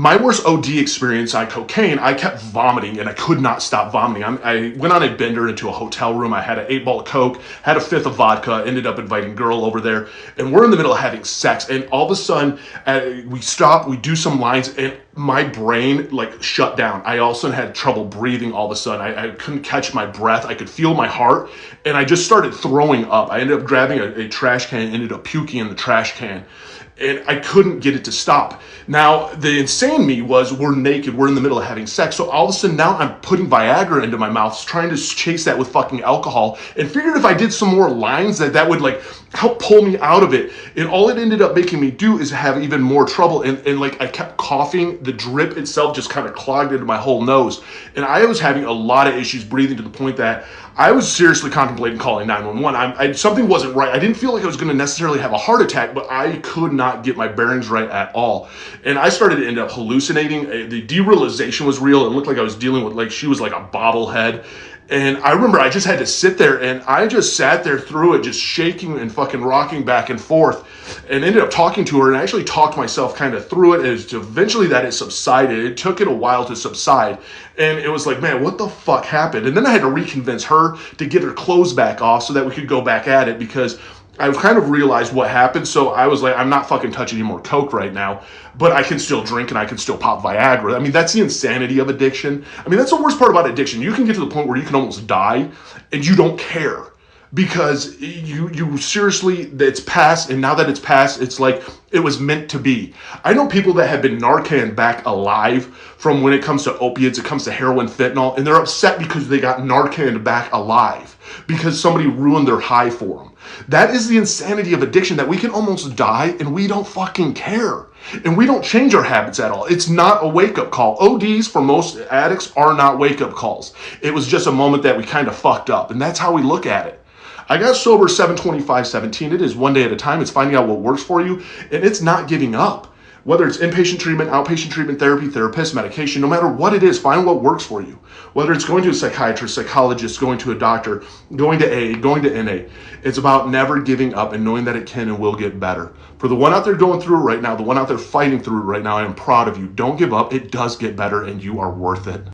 My worst OD experience on cocaine, I kept vomiting and I could not stop vomiting. I went on a bender into a hotel room. I had an 8-ball of Coke, had a fifth of vodka, ended up inviting girl over there, and we're in the middle of having sex. And all of a sudden, we stop, we do some lines, and my brain like shut down. I also had trouble breathing all of a sudden. I couldn't catch my breath. I could feel my heart, and I just started throwing up. I ended up grabbing a trash can, ended up puking in the trash can. And I couldn't get it to stop. Now, the insane me was we're naked, we're in the middle of having sex. So all of a sudden now I'm putting Viagra into my mouth, trying to chase that with fucking alcohol, and figured if I did some more lines that would like help pull me out of it. And all it ended up making me do is have even more trouble. And like I kept coughing, the drip itself just kind of clogged into my whole nose. And I was having a lot of issues breathing to the point that I was seriously contemplating calling 911. Something wasn't right. I didn't feel like I was going to necessarily have a heart attack, but I could not get my bearings right at all. And I started to end up hallucinating. The derealization was real. It looked like I was dealing with, like, she was like a bobblehead. And I remember I just had to sit there, and I just sat there through it, just shaking and fucking rocking back and forth, and ended up talking to her, and I actually talked myself kind of through it, as eventually that it subsided. It took it a while to subside, and it was like, man, what the fuck happened? And then I had to reconvince her to get her clothes back off so that we could go back at it, because I've kind of realized what happened. So I was like, I'm not fucking touching any more Coke right now, but I can still drink and I can still pop Viagra. I mean, that's the insanity of addiction. I mean, that's the worst part about addiction. You can get to the point where you can almost die and you don't care, because you seriously, it's past, and now that it's past, it's like it was meant to be. I know people that have been Narcan back alive from when it comes to opiates, it comes to heroin, fentanyl, and they're upset because they got Narcan back alive because somebody ruined their high for them. That is the insanity of addiction, that we can almost die and we don't fucking care. And we don't change our habits at all. It's not a wake-up call. ODs for most addicts are not wake-up calls. It was just a moment that we kind of fucked up, and that's how we look at it. I got sober 7/25/17. It is one day at a time. It's finding out what works for you, and it's not giving up. Whether it's inpatient treatment, outpatient treatment, therapy, therapist, medication, no matter what it is, find what works for you. Whether it's going to a psychiatrist, psychologist, going to a doctor, going to AA, going to NA, it's about never giving up and knowing that it can and will get better. For the one out there going through it right now, the one out there fighting through it right now, I am proud of you. Don't give up. It does get better, and you are worth it.